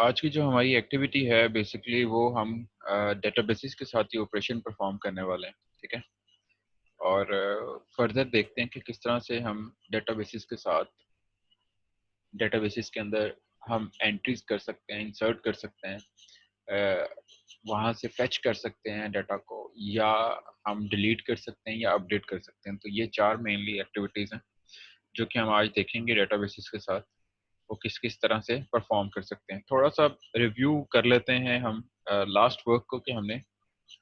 आज की जो हमारी एक्टिविटी है बेसिकली वो हम डेटाबेसिस के साथ ही ऑपरेशन परफॉर्म करने वाले हैं, ठीक है। और फर्दर देखते हैं कि किस तरह से हम डेटाबेसिस के साथ डेटाबेसिस के अंदर हम एंट्रीज कर सकते हैं, इंसर्ट कर सकते हैं, वहाँ से फेच कर सकते हैं डाटा को, या हम डिलीट कर सकते हैं या अपडेट कर सकते हैं। तो ये चार मेनली एक्टिविटीज़ हैं जो कि हम आज देखेंगे डेटाबेसिस के साथ वो किस किस तरह से परफॉर्म कर सकते हैं। थोड़ा सा रिव्यू कर लेते हैं हम लास्ट वर्क को कि हमने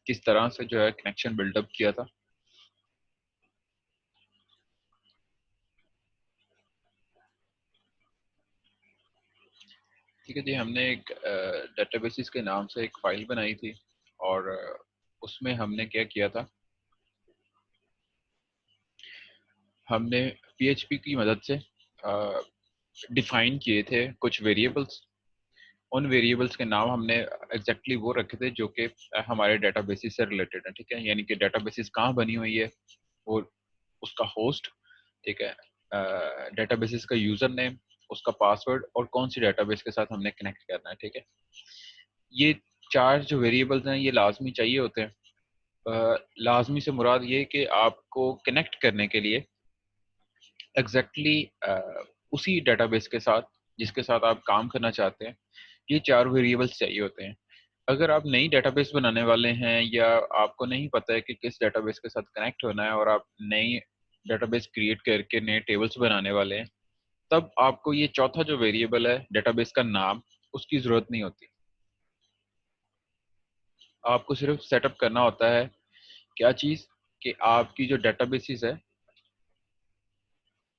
किस तरह से जो है कनेक्शन बिल्डअप किया था। ठीक है जी, हमने एक डेटाबेसिस के नाम से एक फाइल बनाई थी और उसमें हमने क्या किया था, हमने PHP की मदद से डिफाइन किए थे कुछ वेरिएबल्स। उन वेरिएबल्स के नाम हमने एग्जैक्टली वो रखे थे जो कि हमारे डेटाबेसिस से रिलेटेड है, ठीक है। यानी कि डेटाबेसिस कहाँ बनी हुई है और उसका होस्ट, ठीक है, डेटाबेसिस का यूजर नेम, उसका पासवर्ड और कौन सी डेटाबेस के साथ हमने कनेक्ट करना है, ठीक है। ये चार जो वेरिएबल्स हैं ये लाजमी चाहिए होते हैं। लाजमी से मुराद ये कि आपको कनेक्ट करने के लिए एग्जैक्टली उसी डेटाबेस के साथ जिसके साथ आप काम करना चाहते हैं ये चार वेरिएबल्स चाहिए होते हैं। अगर आप नई डेटाबेस बनाने वाले हैं या आपको नहीं पता है कि किस डेटाबेस के साथ कनेक्ट होना है और आप नई डेटाबेस क्रिएट करके नए टेबल्स बनाने वाले हैं, तब आपको ये चौथा जो वेरिएबल है डेटाबेस का नाम, उसकी ज़रूरत नहीं होती। आपको सिर्फ सेटअप करना होता है क्या चीज़, कि आपकी जो डेटाबेसिस है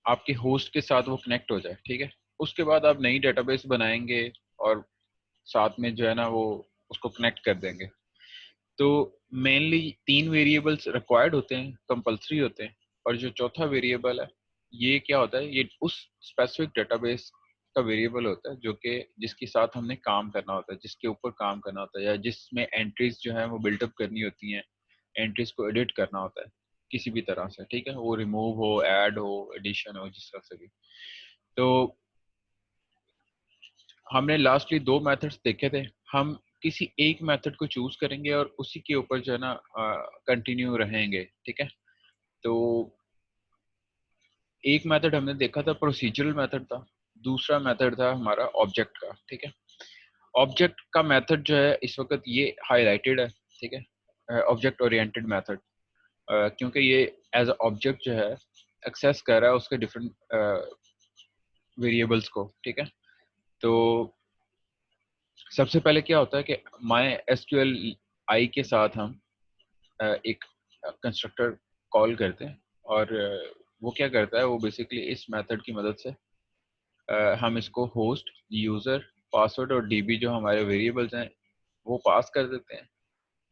आपके होस्ट के साथ वो कनेक्ट हो जाए, ठीक है। उसके बाद आप नई डेटाबेस बनाएंगे और साथ में जो है ना वो उसको कनेक्ट कर देंगे। तो मेनली तीन वेरिएबल्स रिक्वायर्ड होते हैं, कंपलसरी होते हैं। और जो चौथा वेरिएबल है ये क्या होता है, ये उस स्पेसिफिक डेटाबेस का वेरिएबल होता है जो कि जिसके साथ हमने काम करना होता है, जिसके ऊपर काम करना होता है, या जिसमें एंट्रीज जो है वो बिल्डअप करनी होती हैं, एंट्रीज को एडिट करना होता है किसी भी तरह से, ठीक है। वो रिमूव हो, ऐड हो, एडिशन हो, जिस तरह से भी। तो हमने लास्टली दो मेथड्स देखे थे। हम किसी एक मेथड को चूज करेंगे और उसी के ऊपर जो है ना कंटिन्यू रहेंगे, ठीक है। तो एक मेथड हमने देखा था प्रोसीजरल मेथड था, दूसरा मेथड था हमारा ऑब्जेक्ट का, ठीक है। ऑब्जेक्ट का मेथड जो है इस वक्त ये हाईलाइटेड है, ठीक है, ऑब्जेक्ट ओरिएंटेड मेथड, क्योंकि ये एज ऑब्जेक्ट जो है एक्सेस कर रहा है उसके डिफरेंट वेरिएबल्स को, ठीक है। तो सबसे पहले क्या होता है कि माई एसक्यूएल आई के साथ हम एक कंस्ट्रक्टर कॉल करते हैं और वो क्या करता है, वो बेसिकली इस मेथड की मदद से हम इसको होस्ट, यूज़र, पासवर्ड और डीबी जो हमारे वेरिएबल्स हैं वो पास कर देते हैं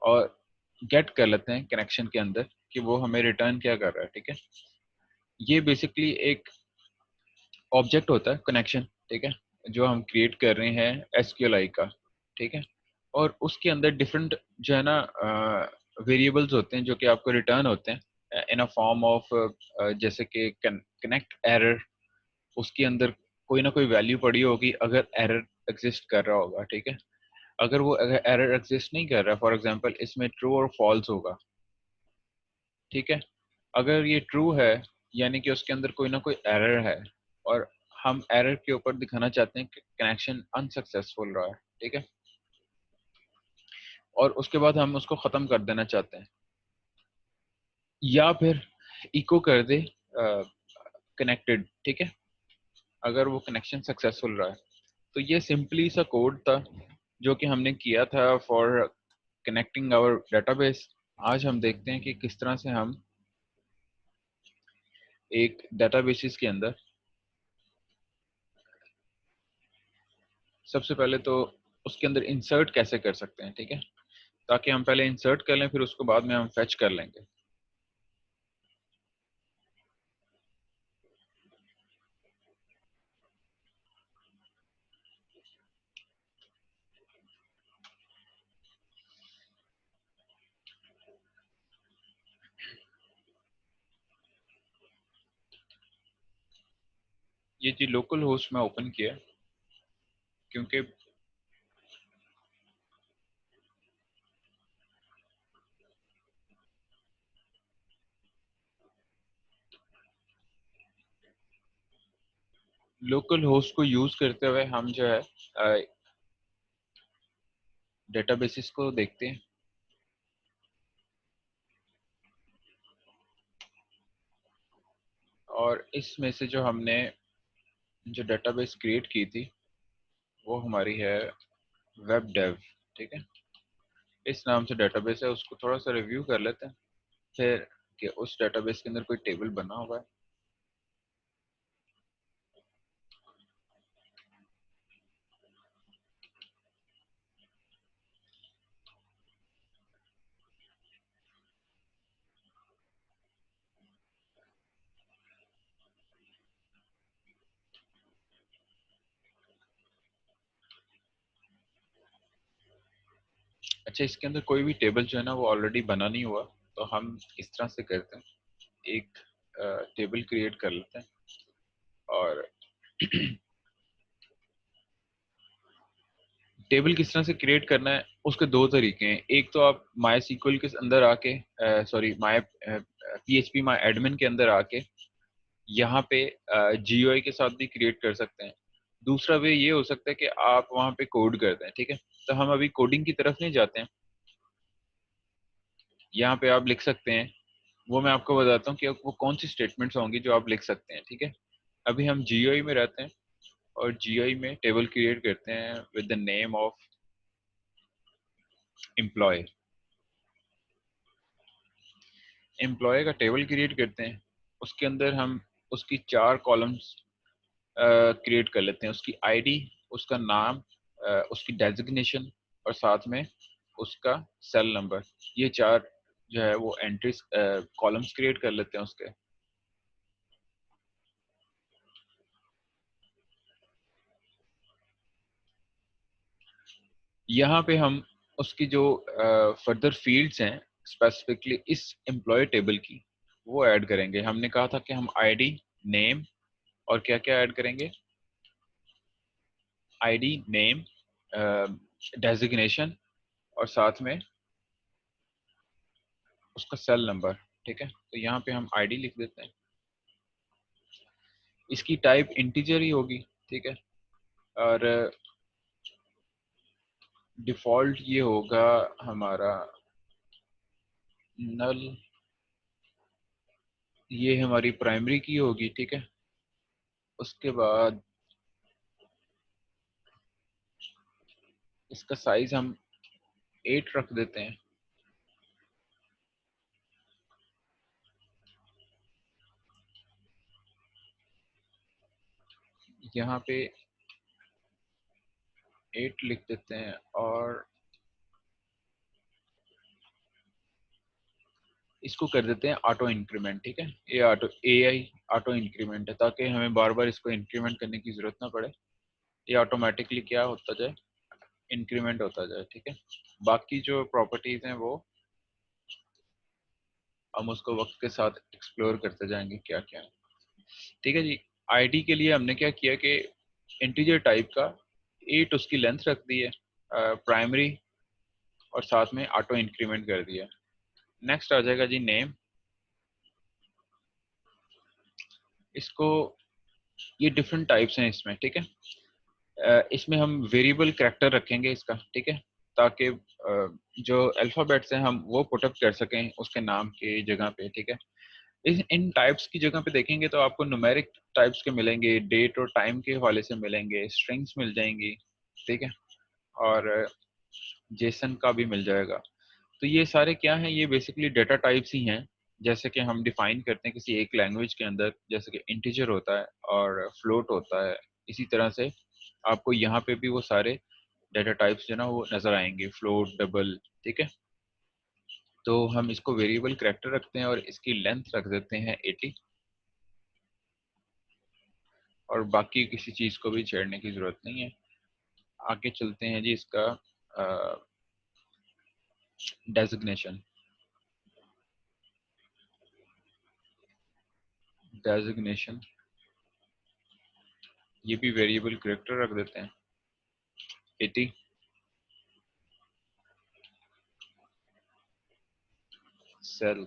और गेट कर लेते हैं कनेक्शन के अंदर कि वो हमें रिटर्न क्या कर रहा है, ठीक है। ये बेसिकली एक ऑब्जेक्ट होता है कनेक्शन, ठीक है, जो हम क्रिएट कर रहे हैं एसक्यूएल का, ठीक है। और उसके अंदर डिफरेंट जो है ना वेरिएबल्स होते हैं जो कि आपको रिटर्न होते हैं इन अ फॉर्म ऑफ, जैसे कि कनेक्ट एरर, उसके अंदर कोई ना कोई वैल्यू पड़ी होगी अगर एरर एग्जिस्ट कर रहा होगा, ठीक है। अगर वो एरर एग्जिस्ट नहीं कर रहा, फॉर एग्जांपल इसमें ट्रू और फॉल्स होगा, ठीक है। अगर ये ट्रू है यानी कि उसके अंदर कोई ना कोई एरर है और हम एरर के ऊपर दिखाना चाहते हैं कि कनेक्शन अनसक्सेसफुल रहा है, ठीक है। और उसके बाद हम उसको ख़त्म कर देना चाहते हैं या फिर इको कर दे कनेक्टेड, ठीक है, अगर वो कनेक्शन सक्सेसफुल रहा है। तो ये सिंपली सा कोड था जो कि हमने किया था फॉर कनेक्टिंग आवर डेटाबेस। आज हम देखते हैं कि किस तरह से हम एक डेटाबेसिस के अंदर सबसे पहले तो उसके अंदर इंसर्ट कैसे कर सकते हैं, ठीक है। ताकि हम पहले इंसर्ट कर लें फिर उसको बाद में हम फेच कर लेंगे। ये जी लोकल होस्ट में ओपन किया क्योंकि लोकल होस्ट को यूज करते हुए हम जो है डेटाबेसिस को देखते हैं, और इसमें से जो हमने जो डेटाबेस क्रिएट की थी वो हमारी है वेब डेव, ठीक है। इस नाम से डेटाबेस है, उसको थोड़ा सा रिव्यू कर लेते हैं फिर कि उस डेटाबेस के अंदर कोई टेबल बना हुआ है। अच्छा, इसके अंदर कोई भी टेबल जो है ना वो ऑलरेडी बना नहीं हुआ, तो हम इस तरह से करते हैं, एक टेबल क्रिएट कर लेते हैं। और टेबल किस तरह से क्रिएट करना है उसके दो तरीके हैं। एक तो आप माई सीक्वल के अंदर आके, sorry my PHP my admin के अंदर आके यहाँ पे GUI के साथ भी क्रिएट कर सकते हैं। दूसरा वे ये हो सकता है कि आप वहाँ पे कोड करते हैं, ठीक है। तो हम अभी कोडिंग की तरफ नहीं जाते हैं, यहाँ पे आप लिख सकते हैं, वो मैं आपको बताता हूँ कि वो कौन सी स्टेटमेंट्स होंगी जो आप लिख सकते हैं, ठीक है। अभी हम GUI में रहते हैं और GUI में टेबल क्रिएट करते हैं with the name of employ. Employ का टेबल क्रिएट करते हैं, उसके अंदर हम उसकी 4 कॉलम्स क्रिएट कर लेते हैं, उसकी आईडी, उसका नाम, उसकी डेजिग्नेशन, और साथ में उसका सेल नंबर। ये 4 जो है वो एंट्रीज कॉलम्स क्रिएट कर लेते हैं उसके। यहाँ पे हम उसकी जो फर्दर फील्ड्स हैं स्पेसिफिकली इस एम्प्लॉय टेबल की, वो ऐड करेंगे। हमने कहा था कि हम आईडी, नेम और क्या क्या ऐड करेंगे, आईडी, नेम, डेजिग्नेशन और साथ में उसका सेल नंबर, ठीक है। तो यहाँ पे हम आईडी लिख देते हैं, इसकी टाइप इंटीजर ही होगी, ठीक है। और डिफॉल्ट ये होगा हमारा नल, ये हमारी प्राइमरी की होगी, ठीक है। उसके बाद इसका साइज हम 8 रख देते हैं। यहाँ पे 8 लिख देते हैं, और इसको कर देते हैं ऑटो इंक्रीमेंट, ठीक है। ये ऑटो AI ऑटो इंक्रीमेंट है, ताकि हमें बार बार इसको इंक्रीमेंट करने की जरूरत ना पड़े, ये ऑटोमेटिकली क्या होता जाए, इंक्रीमेंट होता जाए, ठीक है। बाकी जो प्रॉपर्टीज हैं वो हम उसको वक्त के साथ एक्सप्लोर करते जाएंगे क्या क्या है, ठीक है जी। आईडी के लिए हमने क्या किया कि इंटीजर टाइप का 8 उसकी लेंथ रख दी है, प्राइमरी, और साथ में ऑटो इंक्रीमेंट कर दिया। नेक्स्ट आ जाएगा जी नेम। इसको, ये डिफरेंट टाइप्स हैं इसमें, ठीक है। इसमें हम वेरिएबल कैरेक्टर रखेंगे इसका, ठीक है, ताकि जो अल्फ़ाबेट्स हैं हम वो पुटअप कर सकें उसके नाम के जगह पे, ठीक है। इन टाइप्स की जगह पे देखेंगे तो आपको न्यूमेरिक टाइप्स के मिलेंगे, डेट और टाइम के हवाले से मिलेंगे, स्ट्रिंग्स मिल जाएंगी, ठीक है, और जेसन का भी मिल जाएगा। तो ये सारे क्या हैं, ये बेसिकली डेटा टाइप्स ही हैं, जैसे कि हम डिफाइन करते हैं किसी एक लैंग्वेज के अंदर, जैसे कि इंटीजर होता है और फ्लोट होता है। इसी तरह से आपको यहाँ पे भी वो सारे डेटा टाइप्स जो ना वो नजर आएंगे, फ्लोट, डबल, ठीक है। तो हम इसको वेरिएबल कैरेक्टर रखते हैं और इसकी लेंथ रख देते हैं 80, और बाकी किसी चीज को भी छेड़ने की जरूरत नहीं है। आगे चलते हैं जी, इसका डेजिग्नेशन। डेजिग्नेशन ये भी वेरिएबल कैरेक्टर रख देते हैं 80। सेल,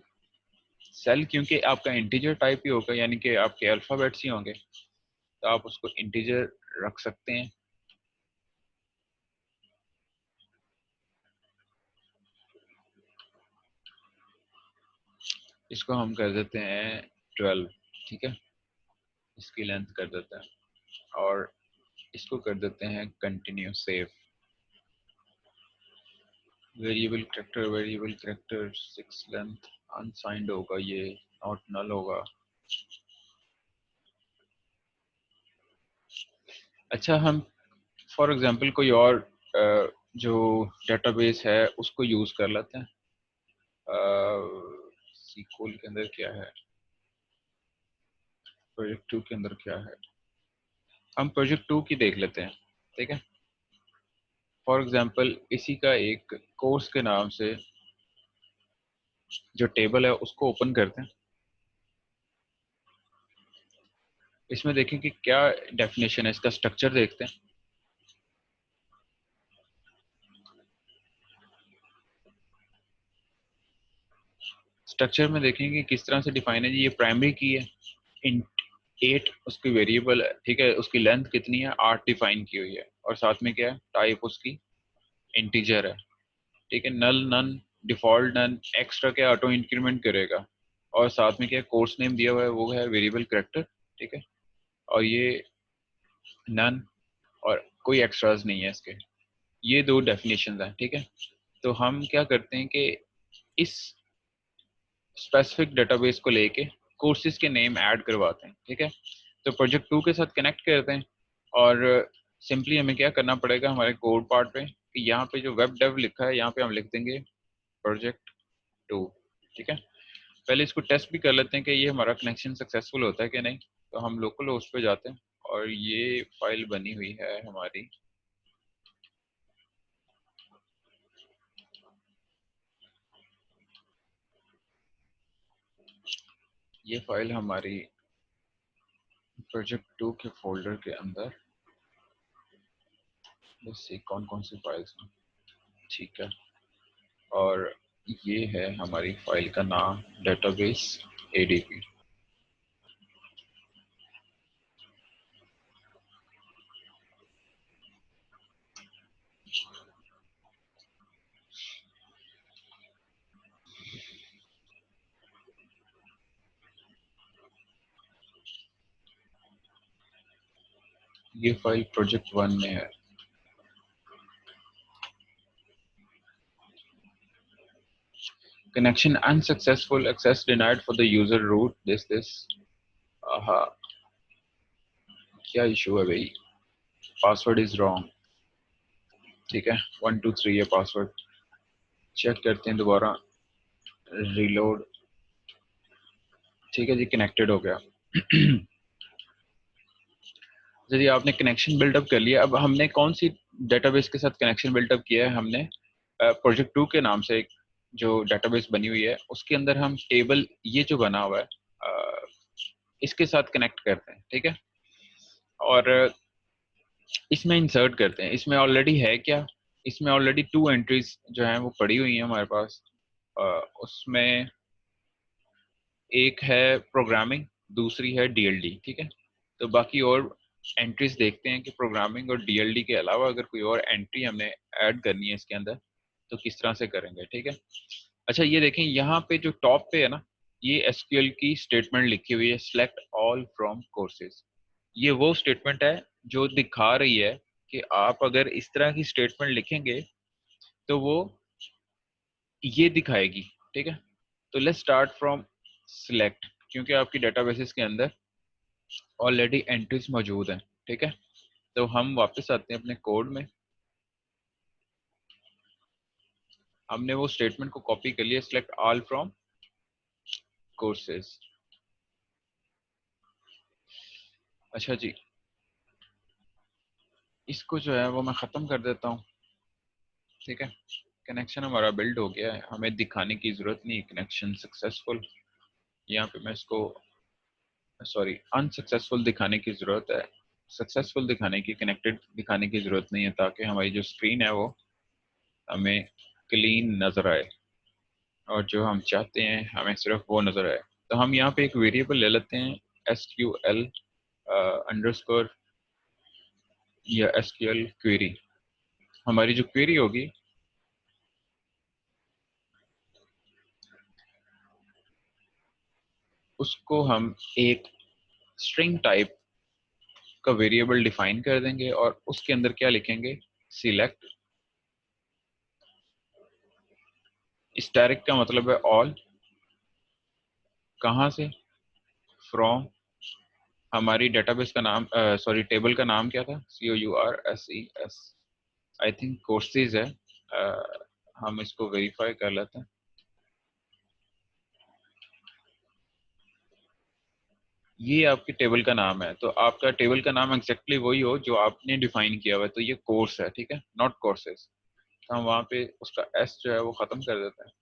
सेल क्योंकि आपका इंटीजर टाइप ही होगा, यानी कि आपके अल्फाबेट्स ही होंगे, तो आप उसको इंटीजर रख सकते हैं। इसको हम कर देते हैं 12, ठीक है, इसकी लेंथ कर देते हैं और इसको कर देते हैं continue save. Variable character 6 length unsigned होगा, ये नॉट नल होगा। अच्छा, हम फॉर एग्जांपल कोई और जो डेटाबेस है उसको यूज कर लेते हैं। सीक्वल के अंदर क्या है, प्रोजेक्ट 2 के अंदर क्या है, हम प्रोजेक्ट 2 की देख लेते हैं, ठीक है। फॉर एग्जांपल इसी का एक कोर्स के नाम से जो टेबल है उसको ओपन करते हैं। इसमें देखें कि क्या डेफिनेशन है, इसका स्ट्रक्चर देखते हैं। स्ट्रक्चर में देखेंगे किस तरह से डिफाइन है जी। ये प्राइमरी की है, इंट 8 उसकी वेरिएबल है, ठीक है, उसकी लेंथ कितनी है 8 डिफाइन की हुई है, और साथ में क्या है, टाइप उसकी इंटीजर है, ठीक है। नल नन, डिफॉल्ट नन, एक्स्ट्रा क्या ऑटो इंक्रीमेंट करेगा, और साथ में क्या कोर्स नेम दिया हुआ है वो है वेरिएबल कैरेक्टर, ठीक है। और ये नन, और कोई एक्स्ट्राज नहीं है इसके। ये दो डेफिनेशंस हैं, ठीक है। तो हम क्या करते हैं कि इस स्पेसिफिक डेटाबेस को लेके कोर्सेज के नेम ऐड करवाते हैं, ठीक है। तो प्रोजेक्ट 2 के साथ कनेक्ट करते हैं, और सिंपली हमें क्या करना पड़ेगा हमारे कोड पार्ट पे कि यहाँ पे जो वेब डेव लिखा है यहाँ पे हम लिख देंगे प्रोजेक्ट 2, ठीक है। पहले इसको टेस्ट भी कर लेते हैं कि ये हमारा कनेक्शन सक्सेसफुल होता है कि नहीं। तो हम लोकल होस्ट पे जाते हैं और ये फाइल बनी हुई है हमारी, ये फाइल हमारी प्रोजेक्ट 2 के फोल्डर के अंदर, बस ये कौन कौन सी फाइल्स हैं, ठीक है। और ये है हमारी फाइल का नाम डेटाबेस एडीपी। ये फाइल प्रोजेक्ट 1 में है। Connection unsuccessful, access denied for the user root this. आहा, क्या इशू है भाई, पासवर्ड इज रॉन्ग, ठीक है। 123 है पासवर्ड। चेक करते हैं दोबारा, रीलोड, ठीक है जी, कनेक्टेड हो गया। यदि आपने कनेक्शन बिल्डअप कर लिया, अब हमने कौन सी डेटाबेस के साथ कनेक्शन बिल्डअप किया है, हमने प्रोजेक्ट 2 के नाम से एक जो डेटाबेस बनी हुई है उसके अंदर हम टेबल ये जो बना हुआ है इसके साथ कनेक्ट करते हैं, ठीक है। और इसमें इंसर्ट करते हैं। इसमें ऑलरेडी है क्या, इसमें ऑलरेडी 2 एंट्रीज जो हैं वो पड़ी हुई हैं हमारे पास। उसमें एक है प्रोग्रामिंग, दूसरी है डीएलडी, ठीक है। तो बाकी और एंट्रीज देखते हैं कि प्रोग्रामिंग और डीएलडी के अलावा अगर कोई और एंट्री हमने ऐड करनी है इसके अंदर तो किस तरह से करेंगे, ठीक है। अच्छा, ये देखें यहाँ पे जो टॉप पे है ना, ये एसक्यूएल की स्टेटमेंट लिखी हुई है, सेलेक्ट ऑल फ्रॉम कोर्सेज। ये वो स्टेटमेंट है जो दिखा रही है कि आप अगर इस तरह की स्टेटमेंट लिखेंगे तो वो ये दिखाएगी, ठीक है। तो लेट्स स्टार्ट फ्रॉम सिलेक्ट, क्योंकि आपकी डेटाबेसेस के अंदर ऑलरेडी एंट्रीज मौजूद हैं, ठीक है। तो हम वापस आते हैं अपने कोड में, हमने वो स्टेटमेंट को कॉपी कर लिया, सिलेक्ट ऑल फ्रॉम कोर्सेज। अच्छा जी, इसको जो है वो मैं ख़त्म कर देता हूँ, ठीक है। कनेक्शन हमारा बिल्ड हो गया है, हमें दिखाने की ज़रूरत नहीं, कनेक्शन सक्सेसफुल। यहाँ पे मैं इसको सॉरी अनसक्सेसफुल दिखाने की ज़रूरत है, सक्सेसफुल दिखाने की, कनेक्टेड दिखाने की ज़रूरत नहीं है, ताकि हमारी जो स्क्रीन है वो हमें क्लीन नज़र आए और जो हम चाहते हैं हमें सिर्फ वो नज़र आए। तो हम यहाँ पे एक वेरिएबल ले लेते हैं SQL अंडरस्कोर या एसक्यूएल क्वेरी। हमारी जो क्वेरी होगी उसको हम एक स्ट्रिंग टाइप का वेरिएबल डिफाइन कर देंगे और उसके अंदर क्या लिखेंगे, सिलेक्ट। स्टैटिक का मतलब है ऑल। कहाँ से? फ्रॉम। हमारी डेटाबेस का नाम, सॉरी टेबल का नाम क्या था? COURSES, आई थिंक कोर्सेज है। हम इसको वेरीफाई कर लेते हैं। ये आपके टेबल का नाम है, तो आपका टेबल का नाम एग्जैक्टली वही हो जो आपने डिफाइन किया हुआ है, तो ये कोर्स है, ठीक है, नॉट कोर्सेज। तो हम वहाँ पे उसका एस जो है वो खत्म कर देते हैं।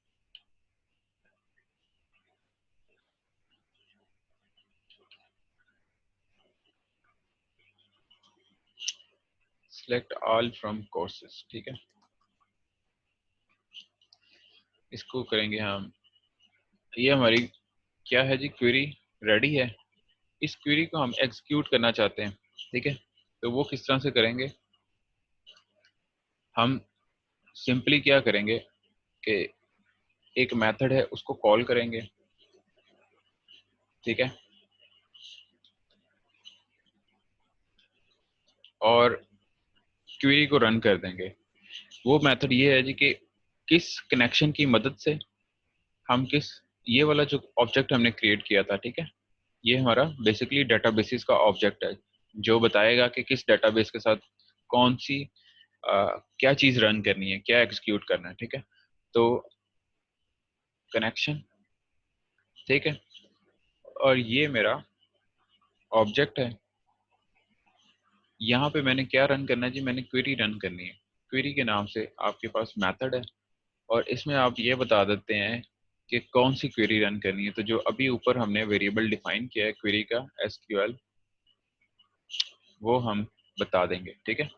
सिलेक्ट ऑल फ्रॉम कोर्सेज, ठीक है। इसको करेंगे हम। ये हमारी क्या है जी, क्वेरी रेडी है। इस क्वेरी को हम एग्जीक्यूट करना चाहते हैं, ठीक है। तो वो किस तरह से करेंगे? हम सिंपली क्या करेंगे कि एक मेथड है उसको कॉल करेंगे, ठीक है, और क्वेरी को रन कर देंगे। वो मेथड ये है जी कि किस कनेक्शन की मदद से हम किस, ये वाला जो ऑब्जेक्ट हमने क्रिएट किया था, ठीक है, ये हमारा बेसिकली डेटाबेसिस का ऑब्जेक्ट है जो बताएगा कि किस डेटाबेस के साथ कौन सी क्या चीज रन करनी है, क्या एग्जीक्यूट करना है, ठीक है। तो कनेक्शन, ठीक है, और ये मेरा ऑब्जेक्ट है। यहाँ पे मैंने क्या रन करना है जी, मैंने क्वेरी रन करनी है। क्वेरी के नाम से आपके पास मेथड है और इसमें आप ये बता देते हैं कि कौन सी क्वेरी रन करनी है। तो जो अभी ऊपर हमने वेरिएबल डिफाइन किया है क्वेरी का, SQL, वो हम बता देंगे, ठीक है।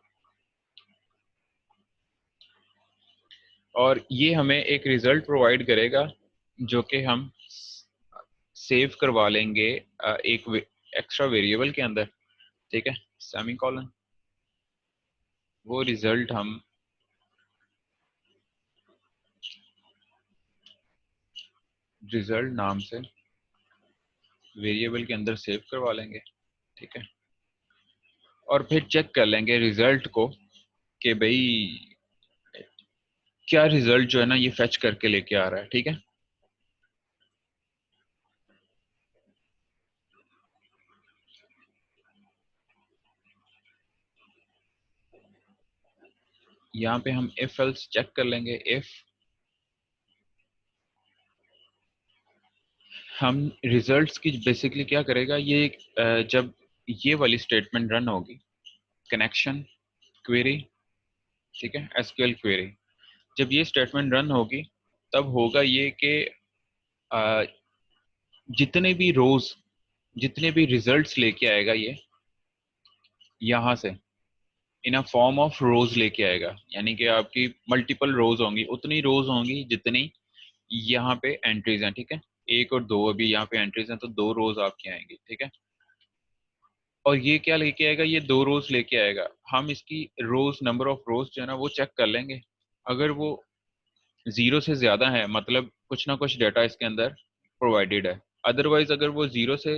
और ये हमें एक रिजल्ट प्रोवाइड करेगा जो कि हम सेव करवा लेंगे एक एक्स्ट्रा वेरिएबल के अंदर, ठीक है, सेमीकोलन। वो रिजल्ट हम रिजल्ट नाम से वेरिएबल के अंदर सेव करवा लेंगे, ठीक है। और फिर चेक कर लेंगे रिजल्ट को कि भाई क्या रिजल्ट जो है ना ये फेच करके लेके आ रहा है, ठीक है। यहाँ पे हम इफ एल्स चेक कर लेंगे। इफ हम रिजल्ट्स की बेसिकली क्या करेगा ये, जब ये वाली स्टेटमेंट रन होगी, कनेक्शन क्वेरी, ठीक है, SQL क्वेरी, जब ये स्टेटमेंट रन होगी तब होगा ये कि अ, जितने भी रोज, जितने भी रिजल्ट्स लेके आएगा ये यहाँ से इन अ फॉर्म ऑफ रोज लेके आएगा, यानी कि आपकी मल्टीपल रोज होंगी, उतनी रोज होंगी जितनी यहाँ पे एंट्रीज हैं, ठीक है। एक और दो अभी यहाँ पे एंट्रीज हैं, तो दो रोज आपकी आएंगी, ठीक है। और ये क्या लेके आएगा, ये दो रोज लेके आएगा। हम इसकी रोज, नंबर ऑफ रोज जो है ना वो चेक कर लेंगे। अगर वो 0 से ज्यादा है मतलब कुछ ना कुछ डाटा इसके अंदर प्रोवाइडेड है। अदरवाइज अगर वो 0 से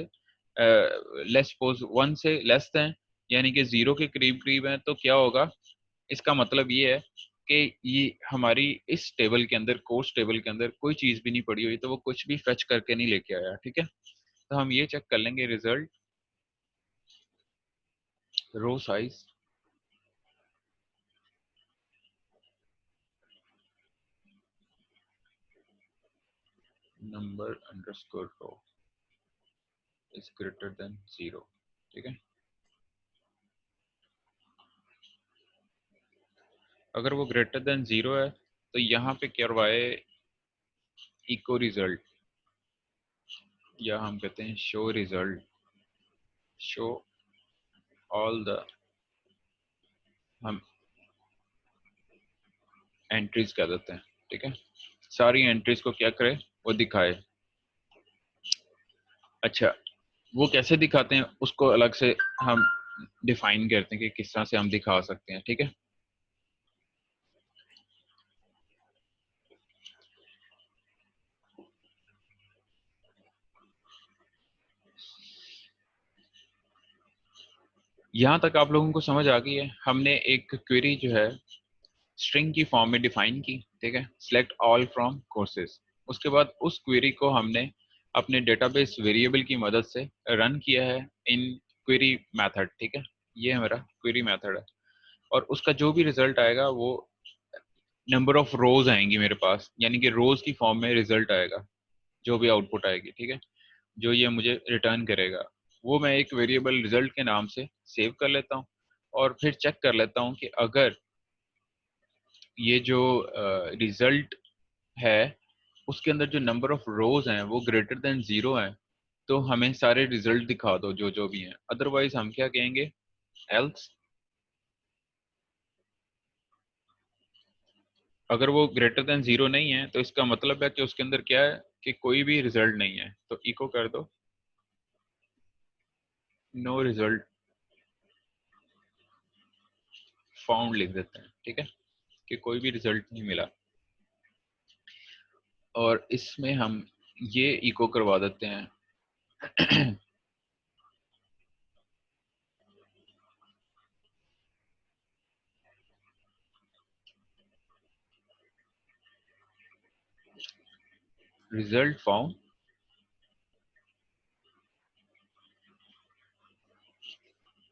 लेस, सपोज 1 से लेस है, यानी कि 0 के करीब करीब है, तो क्या होगा, इसका मतलब ये है कि ये हमारी इस टेबल के अंदर, कोर्स टेबल के अंदर कोई चीज भी नहीं पड़ी हुई, तो वो कुछ भी फेच करके नहीं लेके आया, ठीक है। तो हम ये चेक कर लेंगे result, row size, number underscore row is greater than 0, ठीक है। अगर वो ग्रेटर देन 0 है तो यहाँ पे करवाए इको रिजल्ट, या हम कहते हैं show result, show all the, हम एंट्रीज कह देते हैं, ठीक है। सारी एंट्रीज को क्या करे, वो दिखाए। अच्छा, वो कैसे दिखाते हैं उसको अलग से हम डिफाइन करते हैं कि किस तरह से हम दिखा सकते हैं, ठीक है। यहाँ तक आप लोगों को समझ आ गई है। हमने एक क्वेरी जो है स्ट्रिंग की फॉर्म में डिफाइन की, ठीक है, सेलेक्ट ऑल फ्रॉम कोर्सेज। उसके बाद उस क्वेरी को हमने अपने डेटाबेस वेरिएबल की मदद से रन किया है इन क्वेरी मेथड, ठीक है। ये हमारा क्वेरी मेथड है और उसका जो भी रिजल्ट आएगा वो नंबर ऑफ रोज आएंगी मेरे पास, यानी कि रोज की फॉर्म में रिजल्ट आएगा, जो भी आउटपुट आएगी, ठीक है, जो ये मुझे रिटर्न करेगा वो मैं एक वेरिएबल रिजल्ट के नाम से सेव कर लेता हूँ और फिर चेक कर लेता हूँ कि अगर ये जो रिजल्ट है उसके अंदर जो नंबर ऑफ रोज हैं वो ग्रेटर देन 0 है तो हमें सारे रिजल्ट दिखा दो जो जो भी हैं, अदरवाइज हम क्या कहेंगे, एल्स। अगर वो ग्रेटर देन 0 नहीं है तो इसका मतलब है कि उसके अंदर क्या है कि कोई भी रिजल्ट नहीं है, तो इको कर दो नो रिजल्ट फाउंड लिख देते हैं, ठीक है, कि कोई भी रिजल्ट नहीं मिला। और इसमें हम ये इको करवा देते हैं रिजल्ट फाउंड।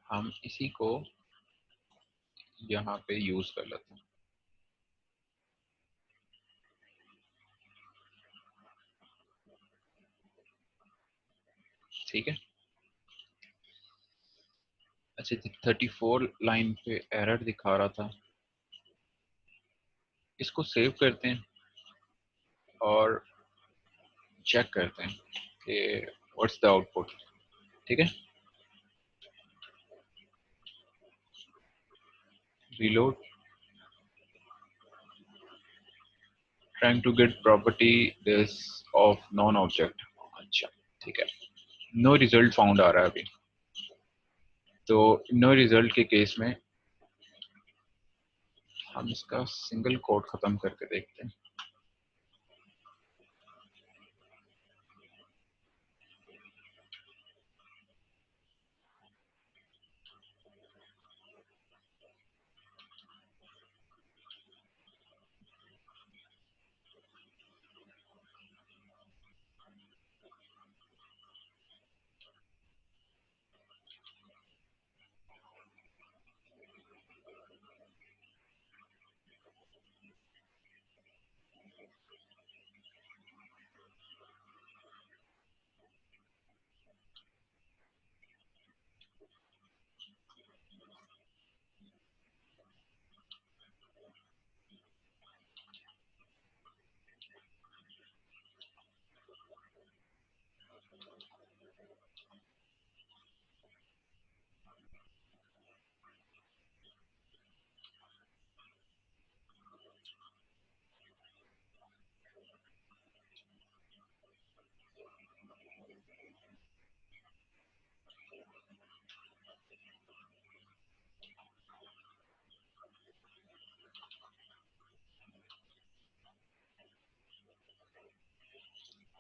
हम इसी को यहाँ पे यूज कर लेते हैं, ठीक है। अच्छा, 34 लाइन पे एरर दिखा रहा था, इसको सेव करते हैं और चेक करते हैं कि व्हाट्स द आउटपुट, ठीक है। Reload, trying to get property this of non object. अच्छा, ठीक है, नो रिजल्ट फाउंड आ रहा है अभी। तो नो रिजल्ट के केस में हम इसका सिंगल कोड खत्म करके देखते हैं।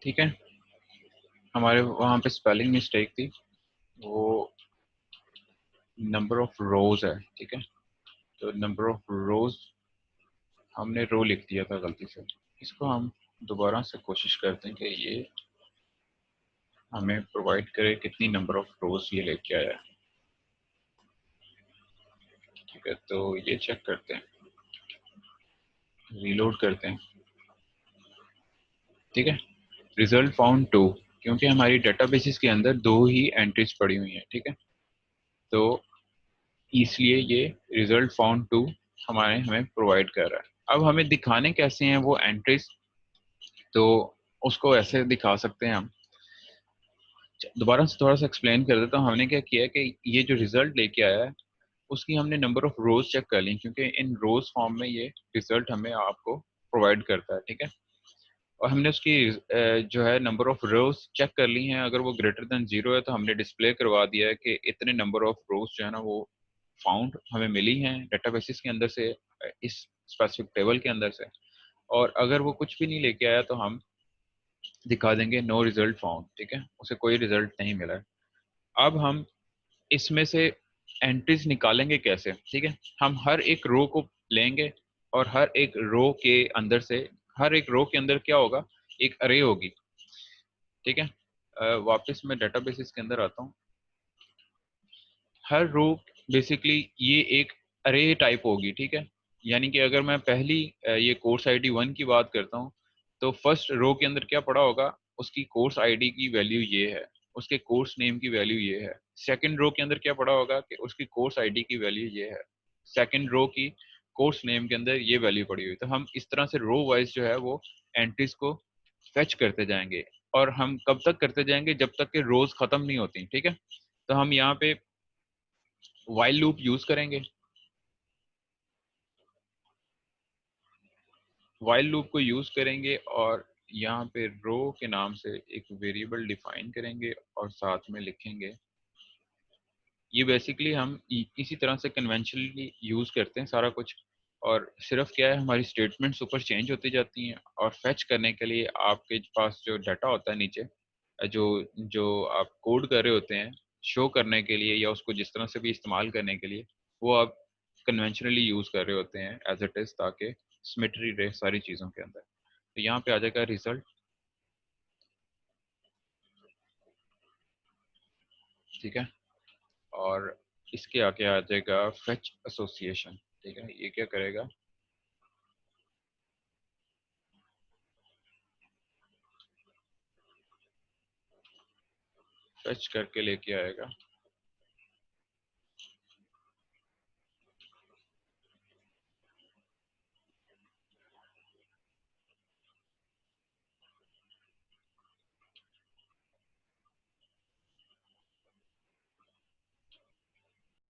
ठीक है, हमारे वहाँ पे स्पेलिंग मिस्टेक थी, वो नंबर ऑफ रोज है, ठीक है। तो नंबर ऑफ रोज हमने रो लिख दिया था गलती से। इसको हम दोबारा से कोशिश करते हैं कि ये हमें प्रोवाइड करे कितनी नंबर ऑफ रोज ये लेके आया है, ठीक है। तो ये चेक करते हैं, रीलोड करते हैं, ठीक है। रिजल्ट फाउंड 2, क्योंकि हमारी डेटाबेसिस के अंदर 2 ही एंट्रीज पड़ी हुई हैं, ठीक है। तो इसलिए ये रिजल्ट फाउंड 2 हमारे हमें प्रोवाइड कर रहा है। अब हमें दिखाने कैसे हैं वो एंट्रीज, तो उसको ऐसे दिखा सकते हैं हम। दोबारा से थोड़ा सा एक्सप्लेन कर देता हूँ। हमने क्या किया कि ये जो रिजल्ट लेके आया है उसकी हमने नंबर ऑफ रोज चेक कर ली, क्योंकि इन रोज फॉर्म में ये रिजल्ट हमें आपको प्रोवाइड करता है, ठीक है। और हमने उसकी जो है नंबर ऑफ रोज चेक कर ली हैं। अगर वो ग्रेटर देन 0 है तो हमने डिस्प्ले करवा दिया है कि इतने नंबर ऑफ रोज जो है ना वो फाउंड हमें मिली हैं डेटाबेसिस के अंदर से, इस स्पेसिफिक टेबल के अंदर से। और अगर वो कुछ भी नहीं लेके आया तो हम दिखा देंगे नो रिजल्ट फाउंड, ठीक है, उसे कोई रिजल्ट नहीं मिला है। अब हम इसमें से एंट्रीज निकालेंगे कैसे, ठीक है। हम हर एक रो को लेंगे और हर एक रो के अंदर से, हर एक रो के अंदर क्या होगा, एक अरे होगी, ठीक है। वापस मैं डेटाबेसिस के अंदर आता हूँ। हर रो बेसिकली ये एक अरे टाइप होगी, ठीक है। यानी कि अगर मैं पहली ये कोर्स आईडी 1 की बात करता हूँ तो फर्स्ट रो के अंदर क्या पड़ा होगा, उसकी कोर्स आईडी की वैल्यू ये है, उसके कोर्स नेम की वैल्यू ये है। सेकंड रो के अंदर क्या पड़ा होगा कि उसकी कोर्स आईडी की वैल्यू ये है, सेकंड रो की कोर्स नेम के अंदर ये वैल्यू पड़ी हुई। तो हम इस तरह से रो वाइज जो है वो एंट्रीज को फेच करते जाएंगे। और हम कब तक करते जाएंगे, जब तक कि रोज खत्म नहीं होती, ठीक है। तो हम यहाँ पे वाइल लूप यूज करेंगे। वाइल लूप को यूज करेंगे और यहाँ पे रो के नाम से एक वेरिएबल डिफाइन करेंगे और साथ में लिखेंगे। ये बेसिकली हम इसी तरह से कन्वेंशनली यूज करते हैं सारा कुछ। और सिर्फ क्या है, हमारी स्टेटमेंट्स ऊपर चेंज होती जाती हैं और फेच करने के लिए आपके पास जो डाटा होता है नीचे, जो जो आप कोड कर रहे होते हैं शो करने के लिए या उसको जिस तरह से भी इस्तेमाल करने के लिए, वो आप कन्वेंशनली यूज कर रहे होते हैं एज इट इज, ताकि सिमेट्री रहे सारी चीज़ों के अंदर। तो यहाँ पे आ जाएगा रिजल्ट, ठीक है। और इसके आगे आ जाएगा फेच एसोसिएशन, ठीक है। ये क्या करेगा, फेच करके लेके आएगा